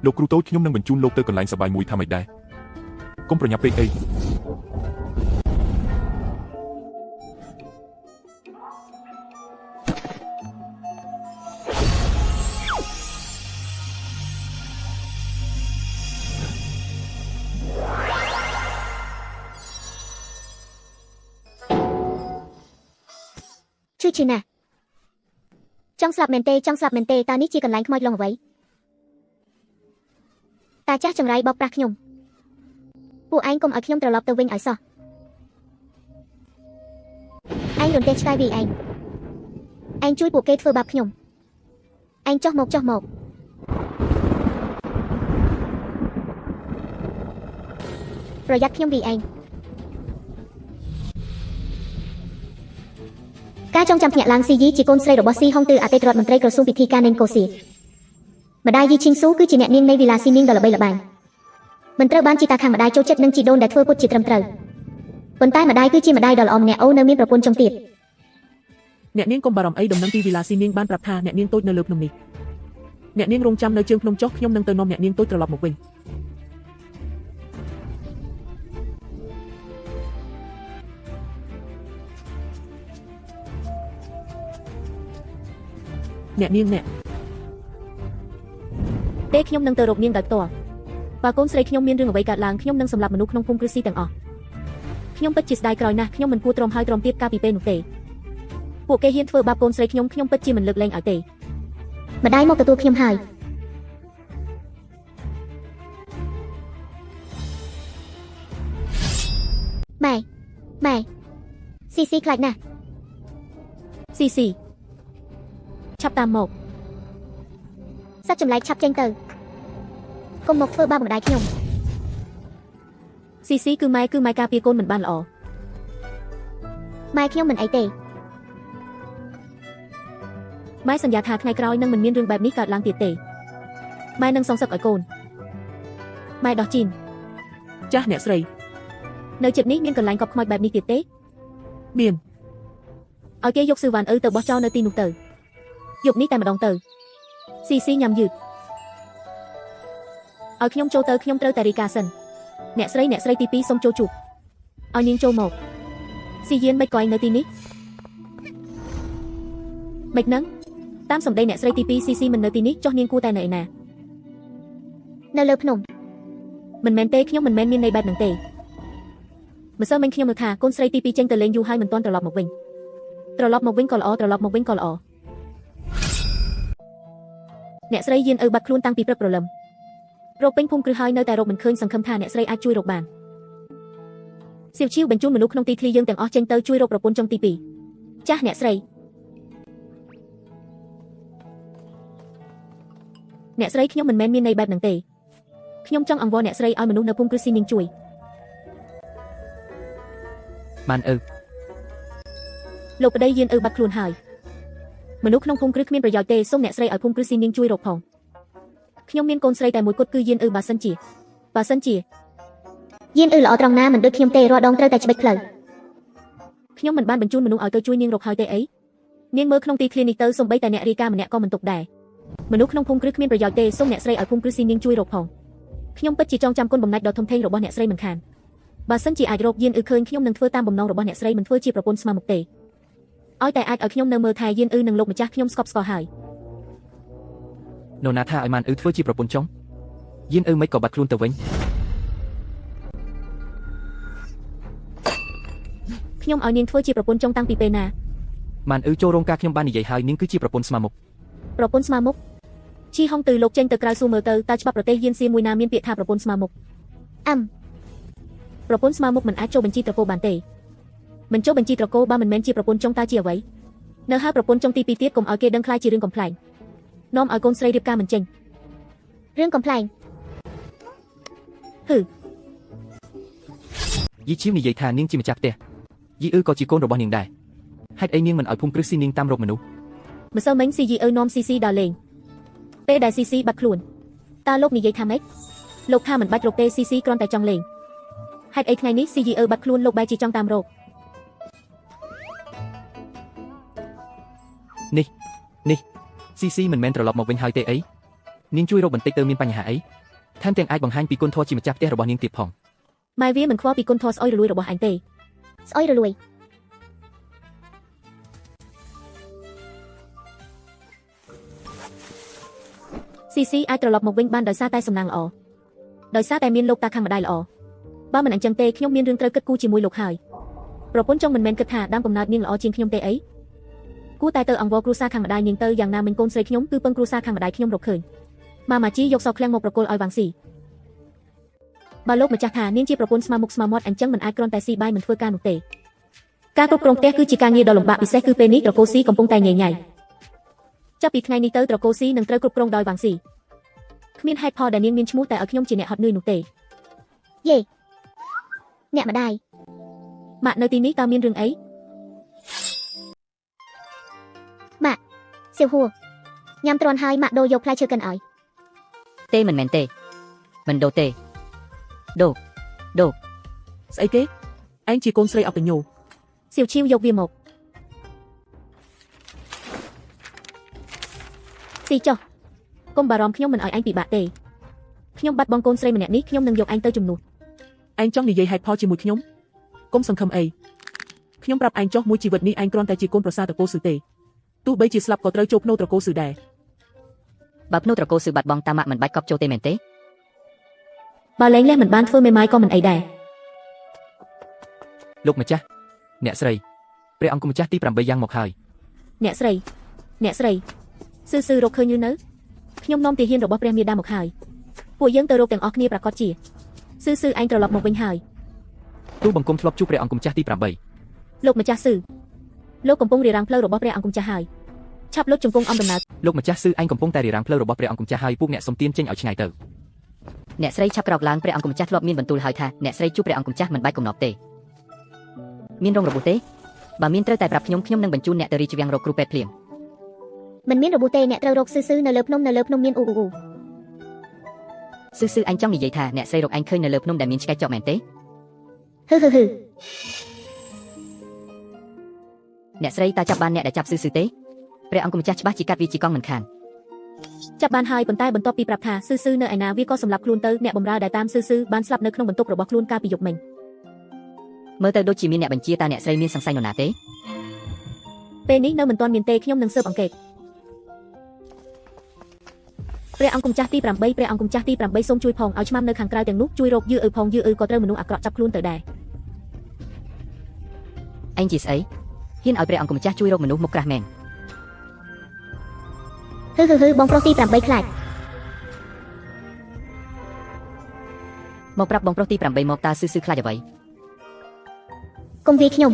លោកគ្រូតូចខ្ញុំនឹងបញ្ជូនលោកទៅកន្លែងសប្បាយមួយថាម៉េចដែរកុំប្រញាប់ពេកអីជួយណាចង់ស្លាប់មែនទេតើនេះជាកន្លែងខ្មោចលងអ្វីតាចាស់ចង្រៃបោកប្រាស់ខ្ញុំពួកឯងកុំឲ្យខ្ញុំត្រឡប់ទៅវិញឲ្យសោះឯងរន្ទះឆ្កែវាឯងជួយពួកគេធ្វើបាបខ្ញុំឯងចុះមកប្រយ័ត្នខ្ញុំវាឯងការចងចាំភ្នាក់ឡើងស៊ីយីជាកូនស្រីរបស់ស៊ីហុងទឺអតីតរដ្ឋមន្ត្រីក្រសួងពិធីការនេនកូសៀម្ដាយយីឈីងស៊ូគឺជាអ្នកនាងនៃវិឡាស៊ីនីងដ៏ល្បីល្បាញមិនត្រូវបានជីតាខាងម្ដាយចូលចិត្តនឹងជីដូនដែលធ្វើពុតជាត្រឹមត្រូវប៉ុន្តែម្ដាយគឺជាម្ដាយដ៏ល្អម្នាក់អូននៅមានប្រពន្ធចុងទៀតអ្នកនាងកុំបារម្ភអីដំណឹងពីវិឡាស៊ីនីងបានប្រាប់ថាអ្នកនាងតូចនៅលើភ្នំនេះអ្នកនាងរងចាំនៅជើងភ្នំចុះខ្ញុំនឹងទៅនាំអ្នកនាងតូចត្រឡប់មកវិញអ្នកនាងទេខ្ញុំនឹងទៅរកនាងដោយផ្ទាល់បើកូនស្រីខ្ញុំមានរឿងអ្វីកើតឡើងខ្ញុំនឹងសម្លាប់មនុស្សក្នុងភូមិគ្រឹះស៊ីទាំងអស់ខ្ញុំពិតជាស្ដាយក្រោយណាស់ខ្ញុំមិនគួរទ្រាំហើយទ្រាំទៀតកាលពីពេលនោះទេពួកគេហ៊ានធ្វើបាបកូនស្រីខ្ញុំពិតជាមិនលើកលែងឲ្យទេម្ដាយមកទទួលខ្ញុំហើយម៉ែស៊ីខ្លាចណាស់ស៊ីឆាប់តាមមកសត្វចម្លែកឆាប់ចេញទៅកុំមកធ្វើបាបម្ដាយខ្ញុំស៊ីគឺម៉ែការពារកូនមិនបានល្អម៉ែខ្ញុំមិនអីទេម៉ែសន្យាថាថ្ងៃក្រោយនឹងមិនមានរឿងបែបនេះកើតឡើងទៀតទេម៉ែនឹងសងសឹកឲ្យកូនម៉ែដោះជីនចាស់អ្នកស្រីនៅជិតនេះមានកន្លែងកប់ខ្មោចបែបនេះទៀតទេមានឲ្យគេយកស៊ឺវ៉ាន់ទៅបោះចោលនៅទីនោះទៅយប់នេះតែម្ដងទៅស៊ីញ៉ាំយឺតឲ្យខ្ញុំចូលទៅខ្ញុំត្រូវតែរីកាសិនអ្នកស្រីទី2សូមចូលជួបឲ្យនាងចូលមកស៊ីយានមិនក៏ឯងនៅទីនេះមិនហ្នឹងតាមសម្ដីអ្នកស្រីទី2ស៊ីមិននៅទីនេះចុះនាងគួរតែនៅឯណានៅលើភ្នំមិនមែនទេខ្ញុំមិនមែនមានន័យបែបហ្នឹងទេម្សិលមិញខ្ញុំនៅថាកូនស្រីទី2ចេញទៅលេងយូរហើយមិនទាន់ត្រឡប់មកវិញក៏ល្អអ្នកស្រីយានបាត់ខ្លួនតាំងពីព្រឹកព្រលឹមរកពេញភូមិគ្រឹះហើយនៅតែរកមិនឃើញសង្ឃឹមថាអ្នកស្រីអាចជួយរកបានសៀវឈីវបញ្ជូនមនុស្សក្នុងទីធ្លីយើងទាំងអស់ចេញទៅជួយរកប្រពន្ធចុងទី2ចាស់អ្នកស្រីខ្ញុំមិនមែនមានន័យបែបហ្នឹងទេខ្ញុំចង់អង្វរអ្នកស្រីឲ្យមនុស្សនៅភូមិគ្រឹះស៊ីនាងជួយបានលោកប្តីយានបាត់ខ្លួនហើយមនុស្សក្នុងភូមិគ្រឹះគ្មានប្រយោជន៍ទេសូមអ្នកស្រីឲ្យភូមិគ្រឹះស៊ីនាងជួយរកផងខ្ញុំមានកូនស្រីតែមួយគត់គឺយានបើសិនជាយានល្អត្រង់ណាមិនដូចខ្ញុំទេរាល់ដងត្រូវតែច្បិចផ្លូវខ្ញុំមិនបានបញ្ជូនមនុស្សឲ្យទៅជួយនាងរកហើយទេអីនាងមើលក្នុងទីធ្លានេះទៅសូម្បីតែអ្នករាយការណ៍ម្នាក់ក៏មិនទុកដែរមនុស្សក្នុងភូមិគ្រឹះគ្មានប្រយោជន៍ទេសូមអ្នកស្រីឲ្យភូមិគ្រឹះស៊ីនាងជួយរកផងខ្ញុំពិតជាចង់ចាំគុណបំណាច់ដ៏ធំធេងរបស់អ្នកស្រីមិនខានបើសិនជាអាចរកយានឃើញខ្ញុំនឹងធ្វើតាមបំណងរបស់អ្នកស្រីមិនធ្វើជាប្រពន្ធស្មើមុខទេឲ្យតែអាចឲ្យខ្ញុំនៅមើលថែយាននឹងលោកម្ចាស់ខ្ញុំស្កប់ស្កល់ហើយនរណាថាឲ្យម៉ានធ្វើជាប្រពន្ធចុងយានមិនក៏បាត់ខ្លួនទៅវិញខ្ញុំឲ្យនាងធ្វើជាប្រពន្ធចុងតាំងពីពេលណាម៉ានចូលរោងការខ្ញុំបាននិយាយហើយនាងគឺជាប្រពន្ធស្មើមុខឈីហុងtừលោកចេញទៅក្រៅសួរមើលទៅតើច្បាប់ប្រទេសយានសៀមួយណាមានពាក្យថាប្រពន្ធស្មើមុខប្រពន្ធស្មើមុខមិនអាចចូលបញ្ជីត្រកូលបានទេមិនចូលបញ្ជីត្រកូលបើមិនមែនជាប្រពន្ធចុងតើជាអ្វីនៅហើយប្រពន្ធចុងទី2ទៀតកុំឲ្យគេដឹងខ្លាចជារឿងកំ pl ែងនាំឲ្យកូនស្រីរៀបការមិនចេញរឿងកំ pl ែងយីឈីវនិយាយថានាងជាម្ចាស់ផ្ទះយីក៏ជាកូនរបស់នាងដែរហេតុអីនាងមិនឲ្យភូមិគ្រឹះស៊ីនាងតាមរកមនុស្សម្សិលមិញស៊ីយីនាំស៊ីដើរលេងពេលដែលស៊ីបាត់ខ្លួនតើលោកនិយាយថាម៉េចលោកថាមិនបាច់រកទេស៊ីគ្រាន់តែចង់លេងហេតុអីថ្ងៃនេះស៊ីយីបាត់ខ្លួនលោកបែរជាចង់តាមរកនេះស៊ីមិនមែនត្រឡប់មកវិញហើយទេអី នាងជួយរកបន្តិចទៅមានបញ្ហាអីថែមទាំងអាចបង្ហាញពីគុណធម៌ជាម្ចាស់ផ្ទះរបស់នាងទៀតផង ម៉ែវាមិនខ្វល់ពីគុណធម៌ស្អុយរលួយរបស់អញទេ ស្អុយរលួយ CC អាចត្រឡប់មកវិញបានដោយសារតែសំណាងល្អដោយសារតែមានលោកតាខាងម្ដាយល្អបើមិនអញ្ចឹងទេខ្ញុំមានរឿងត្រូវគិតគូរជាមួយលោកហើយប្រពន្ធចង់មិនមែនគិតថាដើមកំណើតនាងល្អជាងខ្ញុំទេអីគួរតែទៅអង្វរគ្រួសារខាងម្ដាយនាងទៅយ៉ាងណាមិញកូនស្រីខ្ញុំគឺពឹងគ្រួសារខាងម្ដាយខ្ញុំរកឃើញម៉ាម៉ាជីយកសក់ឃ្លាំងមកប្រគល់ឲ្យវ៉ាងស៊ីបើលោកម្ចាស់ថានាងជាប្រពន្ធស្មើមុខស្មើមាត់អញ្ចឹងមិនអាចគ្រាន់តែស៊ីបាយមិនធ្វើការនោះទេការគ្រប់គ្រងផ្ទះគឺជាការងារដ៏លំបាកពិសេសគឺពេលនេះត្រកូលស៊ីកំពុងតែញ៉ៃញ៉ៃចាប់ពីថ្ងៃនេះទៅត្រកូលស៊ីនឹងត្រូវគ្រប់គ្រងដោយវ៉ាងស៊ីគ្មានហេតុផលដែលនាងមានឈ្មោះតែឲ្យខ្ញុំជាអ្នកហត់នឿយនោះទេ យេអ្នកម្ដាយ ម៉ាក់នៅទីនេះតើមានរឿងអី សៀវហួរញ៉ាំទ្រាន់ហើយម៉ាក់ដូរយកផ្លែឈើកិនឲ្យ ទេមិនមែនទេមិនដូរទេដូរ ស្អីគេឯងជាកូនស្រីអកញ្ញូ សៀវឈីវយកវាមកស៊ីចុះកុំបារម្ភខ្ញុំមិនឲ្យអញពិបាកទេខ្ញុំបាត់បង់កូនស្រីម្នាក់នេះខ្ញុំនឹងយកអញទៅជំនួស ឯងចង់និយាយហេតុផលជាមួយខ្ញុំកុំសង្ឃឹមអីខ្ញុំប្រាប់ឯងចុះមួយជីវិតនេះឯងគ្រាន់តែជាកូនប្រសារត្រកូលស៊ឺទេទោះបីជាស្លាប់ក៏ត្រូវចូលភ្នូរត្រកូលស៊ឺដែរ បើភ្នូរត្រកូលស៊ឺបាត់បង់តាម៉ាក់មិនបាច់កប់ចូលទេមែនទេ បើលែងលះមិនបានធ្វើមេម៉ាយក៏មិនអីដែរ លោកម្ចាស់អ្នកស្រីព្រះអង្គម្ចាស់ទី8យ៉ាងមកហើយ អ្នកស្រីស៊ឺរកឃើញយូរនៅខ្ញុំនាំទាហានរបស់ព្រះមាតាមកហើយពួកយើងទៅរកទាំងអស់គ្នាប្រកាសជាស៊ឺឯងត្រឡប់មកវិញហើយ ទូបង្គំធ្លាប់ជួបព្រះអង្គម្ចាស់ទី8 លោកម្ចាស់ស៊ឺលោកកំពុងរារាំងផ្លូវរបស់ព្រះអង្គម្ចាស់ហើយឆាប់លុតជង្គង់អំដំណើរ លោកម្ចាស់ស៊ឺឯងកំពុងតែរារាំងផ្លូវរបស់ព្រះអង្គម្ចាស់ហើយពួកអ្នកសុំទានចេញឲ្យឆ្ងាយទៅ អ្នកស្រីឆាប់ក្រោកឡើងព្រះអង្គម្ចាស់ធ្លាប់មានបន្ទូលហើយថាអ្នកស្រីជួបព្រះអង្គម្ចាស់មិនបាច់កំណត់ទេមានរងរបួសទេបើមានត្រូវតែប្រាប់ខ្ញុំនឹងបញ្ជូនអ្នកទៅរាជវាំងរកគ្រូពេទ្យភ្លាម មិនមានរបួសទេអ្នកត្រូវរកស៊ឺនៅលើភ្នំមានអ៊ូ ស៊ឺអញចង់និយាយថាអ្នកស្រីរកអញឃើញនៅលើភ្នំដែលមានឆ្កែចកមែនទេ ហឺ អ្នកស្រីតើចាប់បានអ្នកដែលចាប់ស៊ឺទេព្រះអង្គម្ចាស់ច្បាស់ជាកាត់វាជាកង់មិនខាន ចាប់បានហើយប៉ុន្តែបន្ទាប់ពីប្រាប់ថាស៊ឺនៅឯណាវាក៏សម្លាប់ខ្លួនទៅអ្នកបម្រើដែលតាមស៊ឺបានស្លាប់នៅក្នុងបន្ទប់របស់ខ្លួនកាលពីយប់មិញ មើលទៅដូចជាមានអ្នកបញ្ជាតើអ្នកស្រីមានសង្ស័យនរណាទេ ពេលនេះនៅមិនទាន់មានទេខ្ញុំនឹងស៊ើបអង្កេតព្រះអង្គម្ចាស់ទី8សូមជួយផងឲ្យឆ្មាំនៅខាងក្រៅទាំងនោះជួយរកយឺផងយឺក៏ត្រូវមនុស្សអាក្រក់ចាប់ខ្លួនទៅដែរ ឯងជាស្អីហ៊ានឲ្យព្រះអង្គម្ចាស់ជួយរកមនុស្សមុខក្រាស់មែន ហឺបងប្រុសទី8ខ្លាច មកប្រាប់បងប្រុសទី8មកតើស៊ឺខ្លាចអ្វី កុំវាយខ្ញុំ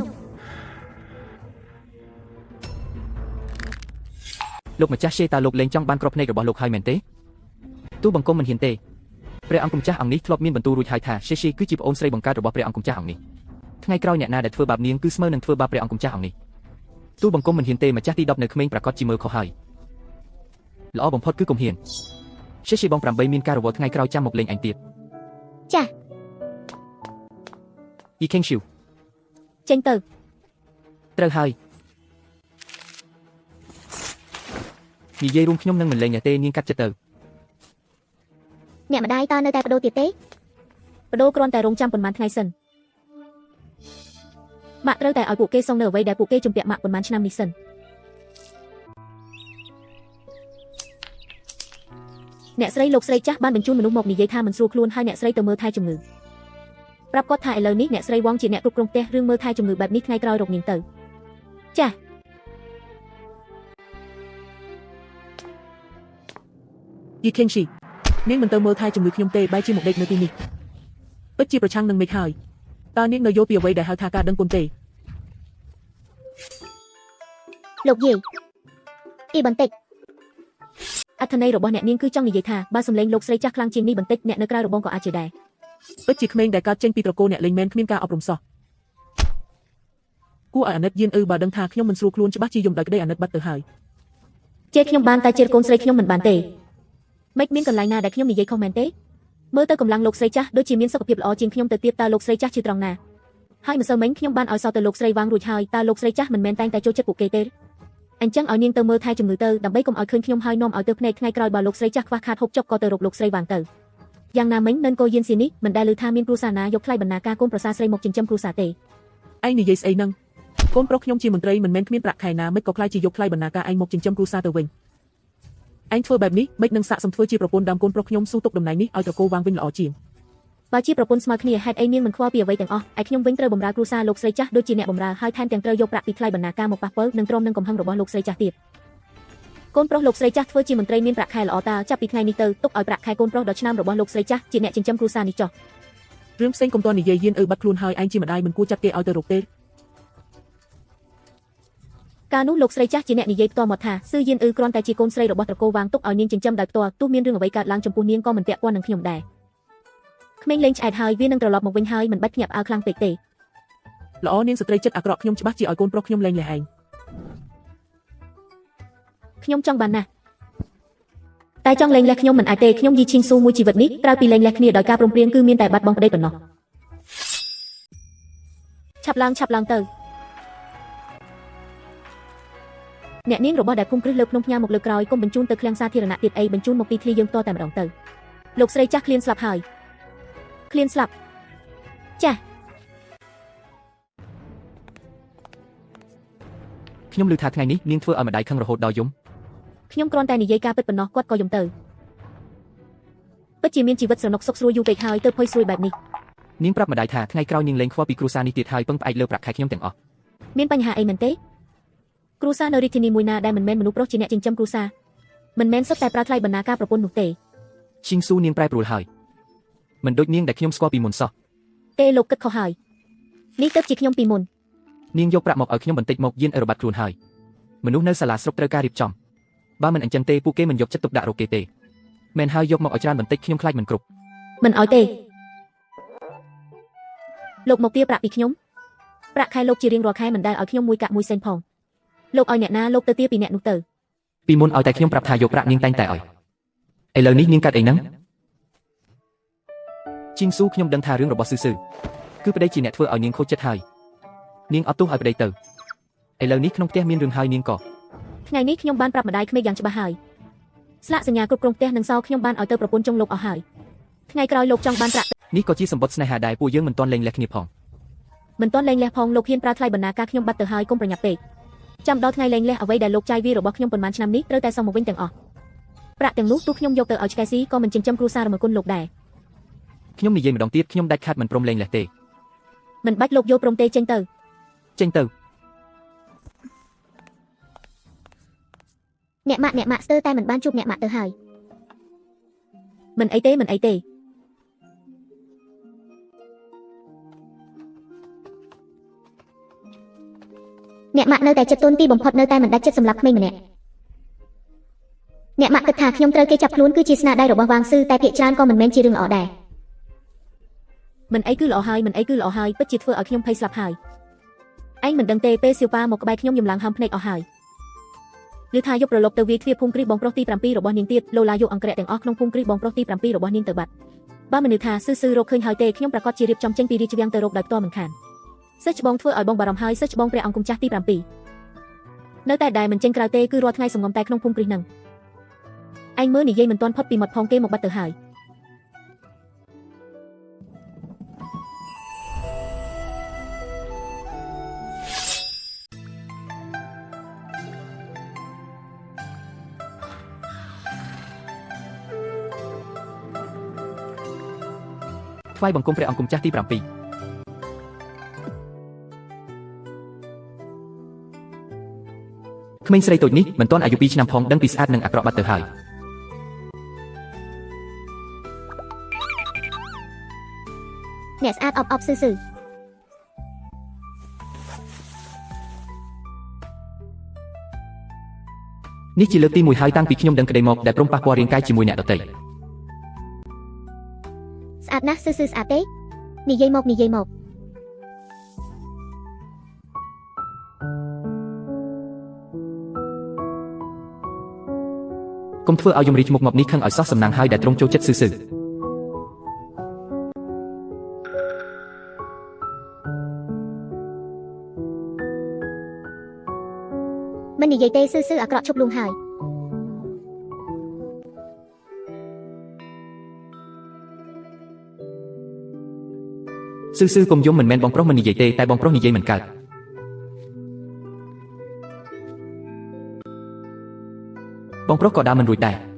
លោកម្ចាស់ရှេតើលោកលេងចង់បានក្របភ្នែករបស់លោកហើយមែនទេទូបង្គំមិនហ៊ានទេព្រះអង្គម្ចាស់អង្គនេះធ្លាប់មានបន្ទូលរួចហើយថាရှេគឺជាប្អូនស្រីបង្កើតរបស់ព្រះអង្គម្ចាស់អង្គនេះថ្ងៃក្រោយអ្នកណាដែលធ្វើបាបនាងគឺស្មើនឹងធ្វើបាបព្រះអង្គម្ចាស់អង្គនេះទូបង្គំមិនហ៊ានទេម្ចាស់ទី10នៅក្មេងប្រកាសជាមើលខុសហើយល្អបំផុតគឺកុំហ៊ានရှេបង8មានការរវល់ថ្ងៃក្រោយចាំមកលេងអញទៀត ចាស់ យីខេងឈូ ចេញទៅ ត្រូវហើយនិយាយរួមខ្ញុំនឹងមិនលេងទេនាងកាត់ចិត្តទៅ អ្នកម្ដាយតើនៅតែបដូរទៀតទេ បដូរគ្រាន់តែរងចាំប៉ុន្មានថ្ងៃសិនម៉ាក់ត្រូវតែឲ្យពួកគេសងនៅអ្វីដែលពួកគេជំពាក់ម៉ាក់ប៉ុន្មានឆ្នាំនេះសិនអ្នកស្រីលោកស្រីចាស់បានបញ្ជូនមនុស្សមកនិយាយថាមិនស្រួលខ្លួនហើយអ្នកស្រីទៅមើលថែជំងឺប្រាប់គាត់ថាឥឡូវនេះអ្នកស្រីវងជាអ្នកគ្រប់គ្រងផ្ទះរឿងមើលថែជំងឺបែបនេះថ្ងៃក្រោយរកនាងទៅចាស់ យីខេងឈីនាងមិនទៅមើលថែជំងឺខ្ញុំទេបែរជាមកដេកនៅទីនេះពិតជាប្រឆាំងនឹងមេឃហើយតើនាងនៅយល់ពីអ្វីដែលហៅថាការដឹងគុណទេ លោកយាយអ៊ីបន្តិច អត្ថន័យរបស់អ្នកនាងគឺចង់និយាយថាបើសម្លេងលោកស្រីចាស់ខ្លាំងជាងនេះបន្តិចអ្នកនៅក្រៅរបងក៏អាចជាដែរ ពិតជាក្មេងដែលកើតចេញពីត្រកូលអ្នកលេងមែនគ្មានការអប់រំសោះគួរឲ្យអាណិតយានបើដឹងថាខ្ញុំមិនស្រួលខ្លួនច្បាស់ជាយំដោយក្តីអាណិតបាត់ទៅហើយ ជេរខ្ញុំបានតែជេរកូនស្រីខ្ញុំមិនបានទេមិនមានកន្លែងណាដែលខ្ញុំនិយាយខុសមែនទេមើលទៅកម្លាំងលោកស្រីចាស់ដូចជាមានសុខភាពល្អជាងខ្ញុំទៅទៀតតើលោកស្រីចាស់ជាត្រង់ណាហើយម្សិលមិញខ្ញុំបានឲ្យសោតទៅលោកស្រីវាងរួចហើយតើលោកស្រីចាស់មិនមែនតែងតែចូលចិត្តពួកគេទេ អញ្ចឹងឲ្យនាងទៅមើលថែជំងឺទៅដើម្បីកុំឲ្យឃើញខ្ញុំហើយនាំឲ្យទៅភ្នែកថ្ងៃក្រោយបើលោកស្រីចាស់ខ្វះខាតហូបចុកក៏ទៅរកលោកស្រីវាងទៅយ៉ាងណាមិញនៅកូយានស៊ីនេះមិនដែលឮថាមានគ្រួសារណាយកថ្លៃបណ្ណាការកូនប្រសារស្រីមកចិញ្ចឹមគ្រួសារទេ ឯងនិយាយស្អីហ្នឹងកូនប្រុសខ្ញុំជាមន្ត្រីមិនមែនគ្មានប្រាក់ខែណាមិនក៏ខ្លាចជាយកថ្លៃបណ្ណាការឯងមកចិញ្ចឹមគ្រួសារទៅវិញឯងធ្វើបែបនេះមិននឹងសាកសមធ្វើជាប្រពន្ធដើមកូនប្រុសខ្ញុំស៊ូទុកតំណែងនេះឲ្យត្រកូលវាងវិញល្អជាង បើជាប្រពន្ធស្មើគ្នាហេតុអីនាងមិនខ្វល់ពីអ្វីទាំងអស់ឯខ្ញុំវិញត្រូវបម្រើគ្រួសារលោកស្រីចាស់ដូចជាអ្នកបម្រើហើយថែមទាំងត្រូវយកប្រាក់ពីថ្លៃបណ្ណាការមកប៉ះពាល់នឹងទ្រាំនឹងកំហឹងរបស់លោកស្រីចាស់ទៀតកូនប្រុសលោកស្រីចាស់ធ្វើជាមន្ត្រីមានប្រាក់ខែល្អតើចាប់ពីថ្ងៃនេះទៅទុកឲ្យប្រាក់ខែកូនប្រុសដល់ឆ្នាំរបស់លោកស្រីចាស់ជាអ្នកចិញ្ចឹមគ្រួសារនេះចុះ រឿងផ្សេងកុំតនិយាយយានបាត់ខ្លួនហើយឯងជាម្ដាយមិនគួរចាត់គេឲ្យទៅរកទេ កាលនោះលោកស្រីចាស់ជាអ្នកនិយាយផ្ទាល់មកថាស៊ឺយៀនគ្រាន់តែជាកូនស្រីរបស់ត្រកូលវាងទុកឲ្យនាងចិញ្ចឹមដោយផ្ទាល់ទោះមានរឿងអ្វីកើតឡើងចំពោះនាងក៏មិនពាក់ព័ន្ធនឹងខ្ញុំដែរក្មេងលេងឆ្អែតហើយវានឹងត្រឡប់មកវិញហើយមិនបាច់ភ្ញាក់ផ្អើលខ្លាំងពេកទេ ល្អនាងស្ត្រីចិត្តអាក្រក់ខ្ញុំច្បាស់ជាឲ្យកូនប្រុសខ្ញុំលែងលះឯង ខ្ញុំចង់បានណាស់តែចង់លែងលះខ្ញុំមិនអាចទេខ្ញុំយីឈីងស៊ូមួយជីវិតនេះក្រៅពីលែងលះគ្នាដោយការព្រមព្រៀងគឺមានតែបាត់បង់ប្តីប៉ុណ្ណោះឆាប់ឡើងទៅអ្នកនាងរបស់ដែលភូមិគ្រឹះលើភ្នំផ្ញើមកលើក្រោយកុំបញ្ជូនទៅឃ្លាំងសាធារណៈទៀតអីបញ្ជូនមកទីធ្លាយើងផ្ទាល់តែម្ដងទៅលោកស្រីចាស់ឃ្លានស្លាប់ហើយឃ្លានស្លាប់ចាស់ ខ្ញុំឮថាថ្ងៃនេះនាងធ្វើឲ្យម្ដាយខឹងរហូតដល់យំ ខ្ញុំគ្រាន់តែនិយាយការពិតប៉ុណ្ណោះគាត់ក៏យំទៅពិតជាមានជីវិតស្រណុកសុខស្រួលយូរពេកហើយទៅភ័យស្រួយបែបនេះ នាងប្រាប់ម្ដាយថាថ្ងៃក្រោយនាងលែងខ្វល់ពីគ្រួសារនេះទៀតហើយពឹងផ្អែកលើប្រាក់ខែខ្ញុំទាំងអស់ មានបញ្ហាអីមែនទេគ្រួសារនៅរាជធានីមួយណាដែលមិនមែនមនុស្សប្រុសជាអ្នកចិញ្ចឹមគ្រួសារមិនមែនសុទ្ធតែប្រើថ្លៃបណ្ណាការប្រពន្ធនោះទេ ឈីងស៊ូនាងប្រែប្រួលហើយមិនដូចនាងដែលខ្ញុំស្គាល់ពីមុនសោះ ទេលោកគិតខុសហើយនេះទៅជាខ្ញុំពីមុន នាងយកប្រាក់មកឲ្យខ្ញុំបន្តិចមកយានអឺរ៉ូបាត់ខ្លួនហើយមនុស្សនៅសាលាស្រុកត្រូវការរៀបចំបើមិនអញ្ចឹងទេពួកគេមិនយកចិត្តទុកដាក់រកគេទេមែនហើយយកមកឲ្យច្រើនបន្តិចខ្ញុំខ្លាចមិនគ្រប់ មិនឲ្យទេលោកមកទារប្រាក់ពីខ្ញុំប្រាក់ខែលោកជារៀងរាល់ខែមិនដែលឲ្យខ្ញុំមួយកាក់មួយសេនផងលោកឲ្យអ្នកណាលោកទៅទារពីអ្នកនោះទៅ ពីមុនឲ្យតែខ្ញុំប្រាប់ថាយកប្រាក់នាងតែងតែឲ្យឥឡូវនេះនាងកាត់អីហ្នឹងជីងស៊ូខ្ញុំដឹងថារឿងរបស់ស៊ឺស៊ឺគឺប្តីជាអ្នកធ្វើឲ្យនាងខូចចិត្តហើយនាងអត់ទោសឲ្យប្តីទៅឥឡូវនេះក្នុងផ្ទះមានរឿងហើយនាងក៏ ថ្ងៃនេះខ្ញុំបានប្រាប់ម្ដាយក្មេកយ៉ាងច្បាស់ហើយស្លាកសញ្ញាគ្រប់គ្រងផ្ទះនិងសោខ្ញុំបានឲ្យទៅប្រពន្ធចុងលោកអស់ហើយថ្ងៃក្រោយលោកចង់បានប្រាក់ នេះក៏ជាសម្បត្តិស្នេហាដែរពួកយើងមិនទាន់លែងលះគ្នាផង មិនទាន់លែងលះផងលោកហ៊ានប្រើថ្លៃបណ្ណាការខ្ញុំបាត់ទៅហើយកុំប្រញាប់ពេកចាំដល់ថ្ងៃលែងលះអ្វីដែលលោកចាយវារបស់ខ្ញុំប៉ុន្មានឆ្នាំនេះត្រូវតែសងមកវិញទាំងអស់ប្រាក់ទាំងនោះទោះខ្ញុំយកទៅឲ្យឆ្កែស៊ីក៏មិនចិញ្ចឹមគ្រួសាររបស់គុណលោកដែរ ខ្ញុំនិយាយម្ដងទៀតខ្ញុំដាច់ខាតមិនព្រមលែងលះទេ មិនបាច់លោកយកព្រមទេចេញទៅ ចេញទៅ អ្នកម៉ាក់ស្ទើរតែមិនបានជួបអ្នកម៉ាក់ទៅហើយ មិនអីទេមិនអីទេ អ្នកម៉ាក់នៅតែចិត្តទន់ទីបំផុតនៅតែមិនដាច់ចិត្តសម្រាប់ក្មេងម្នាក់អ្នកម៉ាក់គិតថាខ្ញុំត្រូវគេចាប់ខ្លួនគឺជាស្នាដៃរបស់វាងស៊ឺតែភាគច្រើនក៏មិនមែនជារឿងល្អដែរ មិនអីគឺល្អហើយមិនអីគឺល្អហើយពិតជាធ្វើឲ្យខ្ញុំភ័យស្លាប់ហើយឯងមិនដឹងទេពេលសៀវប៉ាមកក្បែរខ្ញុំយំឡើងហើមភ្នែកអស់ហើយឬថាយកប្រឡប់ទៅវាយទ្វារភូមិគ្រីបងប្រុសទី7របស់នាងទៀតលោឡាយកអង្ក្រែទាំងអស់ក្នុងភូមិគ្រីបងប្រុសទី7របស់នាងទៅបាត់បើមនុស្សថាស៊ឺរកឃើញហើយទេខ្ញុំប្រកាសជារៀបចំចេញពីរាជវាំងទៅរកដោយផ្ទាល់មិនខានសិស្សច្បងធ្វើឲ្យបងបារម្ភហើយសិស្សច្បងព្រះអង្គគុំចាស់ទី7នៅតែដែលមិនចេញក្រៅទេគឺរាល់ថ្ងៃសំងំតែក្នុងភូមិគ្រីហ្នឹងឯងមើលនិយាយមិនទាន់ផុតពីមាត់ផងគេមកបាត់ទៅហើយថ្វាយបង្គំព្រះអង្គគុំចាស់ទី7ក្មេងស្រីតូចនេះមិនទាន់អាយុ2ឆ្នាំផងដឹងពីស្អាតនិងអាក្រក់បាត់ទៅហើយ អ្នកស្អាតអប់ស៊ឺ នេះជាលើកទី1ហើយតាំងពីខ្ញុំដឹងក្តីមកដែលព្រមប៉ះពាល់រាងកាយជាមួយអ្នកដទៃ ស្អាតណាស់ស៊ឺស្អាតទេនិយាយមកកុំធ្វើឲ្យយំរីចមុខមកនេះខឹងឲ្យសោះសំណាងហើយដែលទ្រង់ចូលចិត្តស៊ឺ មិននិយាយទេសឺអាក្រក់ឈប់លួងហើយ ស៊ឺកុំយំមិនមែនបងប្រុសមិននិយាយទេតែបងប្រុសនិយាយមិនកើតបងប្រុសក៏ដើរមិនរួចដែរ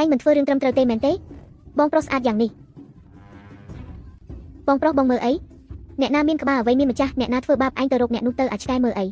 ឯងមិនធ្វើរឿងត្រឹមត្រូវទេមែនទេបងប្រុសស្អាតយ៉ាងនេះបងប្រុសបងមើលអីអ្នកណាមានក្បាលអ្វីមានម្ចាស់អ្នកណាធ្វើបាបឯងទៅរកអ្នកនោះទៅអាចឆ្កែមើលអី